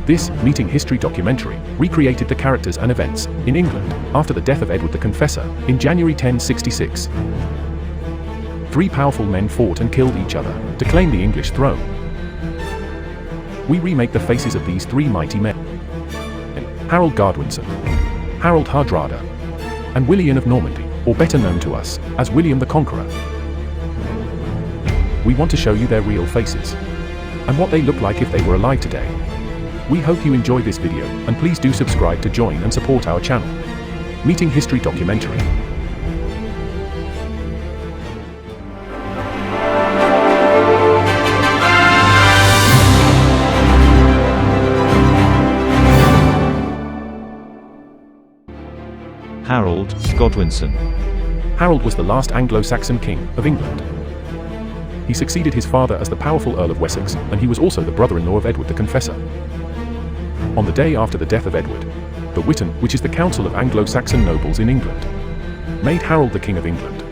This Meeting History documentary recreated the characters and events in England after the death of Edward the Confessor in January 1066. Three powerful men fought and killed each other to claim the English throne. We remake the faces of these three mighty men: Harald Godwinson, Harald Hardrada, and William of Normandy, or better known to us as William the Conqueror. We want to show you their real faces and what they look like if they were alive today. We hope you enjoy this video, and please do subscribe to join and support our channel. Meeting History documentary. Harald Godwinson. Harold was the last Anglo-Saxon king of England. He succeeded his father as the powerful Earl of Wessex, and he was also the brother-in-law of Edward the Confessor. On the day after the death of Edward, the Witan, which is the council of Anglo-Saxon nobles in England, made Harold the King of England.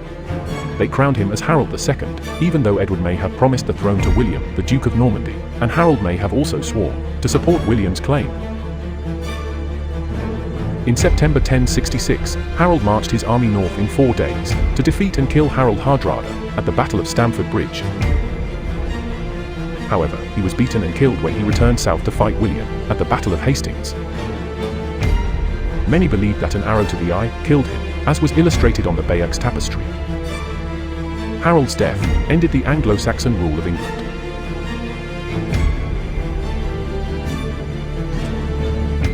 They crowned him as Harold II, even though Edward may have promised the throne to William, the Duke of Normandy, and Harold may have also sworn to support William's claim. In September 1066, Harold marched his army north in 4 days to defeat and kill Harald Hardrada at the Battle of Stamford Bridge. However, he was beaten and killed when he returned south to fight William at the Battle of Hastings. Many believe that an arrow to the eye killed him, as was illustrated on the Bayeux Tapestry. Harold's death ended the Anglo-Saxon rule of England.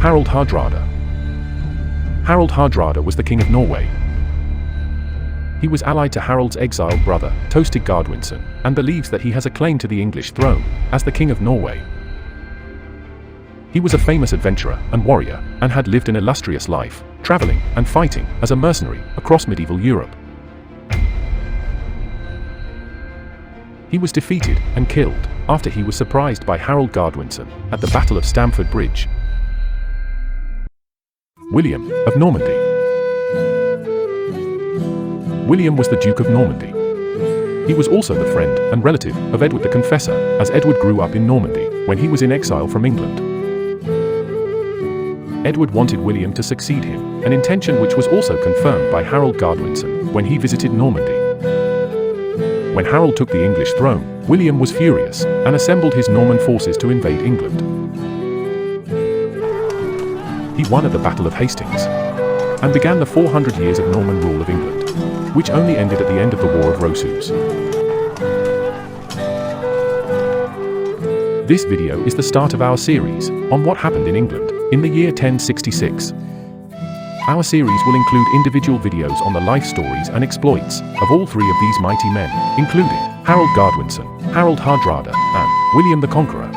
Harald Hardrada. Harald Hardrada was the King of Norway. He was allied to Harold's exiled brother, Tostig Godwinson, and believes that he has a claim to the English throne as the King of Norway. He was a famous adventurer and warrior, and had lived an illustrious life, traveling and fighting as a mercenary across medieval Europe. He was defeated and killed after he was surprised by Harald Godwinson at the Battle of Stamford Bridge. William of Normandy. William was the Duke of Normandy. He was also the friend and relative of Edward the Confessor, as Edward grew up in Normandy when he was in exile from England. Edward wanted William to succeed him, an intention which was also confirmed by Harald Godwinson when he visited Normandy. When Harold took the English throne, William was furious and assembled his Norman forces to invade England. He won at the Battle of Hastings and began the 400 years of Norman rule of England, which only ended at the end of the War of Roses. This video is the start of our series on what happened in England in the year 1066. Our series will include individual videos on the life stories and exploits of all three of these mighty men, including Harald Godwinson, Harald Hardrada, and William the Conqueror.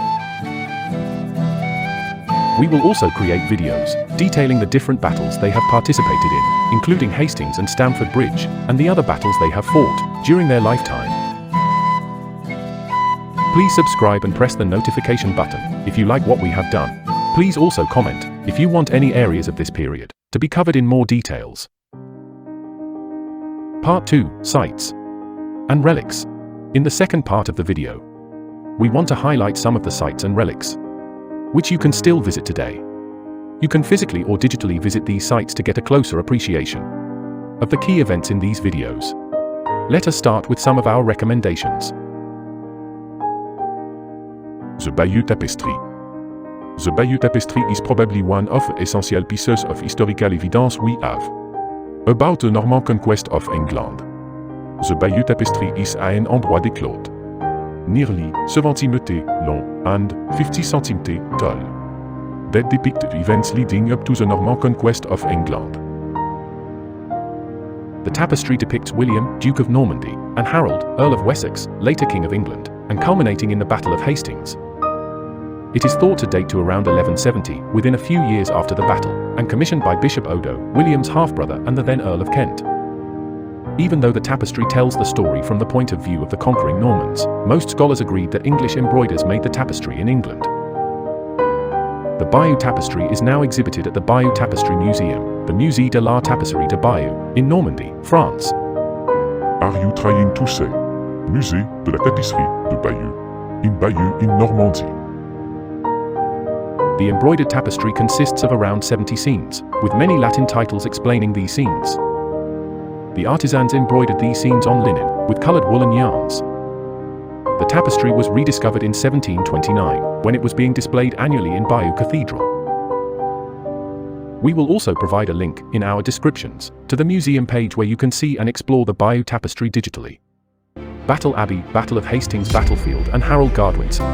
We will also create videos detailing the different battles they have participated in, including Hastings and Stamford Bridge, and the other battles they have fought during their lifetime. Please subscribe and press the notification button if you like what we have done. Please also comment if you want any areas of this period to be covered in more details. Part 2, Sites and Relics. In the second part of the video, we want to highlight some of the sites and relics which you can still visit today. You can physically or digitally visit these sites to get a closer appreciation of the key events in these videos. Let us start with some of our recommendations. The Bayeux Tapestry. The Bayeux Tapestry is probably one of the essential pieces of historical evidence we have about the Norman conquest of England. The Bayeux Tapestry is un endroit d'éclate, nearly 70 metres long and 50 centimeters tall, that depict the events leading up to the Norman conquest of England. The tapestry depicts William, Duke of Normandy, and Harold, Earl of Wessex, later King of England, and culminating in the Battle of Hastings. It is thought to date to around 1170, within a few years after the battle, and commissioned by Bishop Odo, William's half-brother and the then Earl of Kent. Even though the tapestry tells the story from the point of view of the conquering Normans, most scholars agreed that English embroiders made the tapestry in England. The Bayeux Tapestry is now exhibited at the Bayeux Tapestry Museum, the Musée de la Tapisserie de Bayeux, in Normandy, France. Are you trying to say Musée de la Tapisserie de Bayeux in Bayeux in Normandy? The embroidered tapestry consists of around 70 scenes, with many Latin titles explaining these scenes. The artisans embroidered these scenes on linen, with colored woolen yarns. The tapestry was rediscovered in 1729, when it was being displayed annually in Bayeux Cathedral. We will also provide a link, in our descriptions, to the museum page where you can see and explore the Bayeux Tapestry digitally. Battle Abbey, Battle of Hastings Battlefield and Harald Godwinson.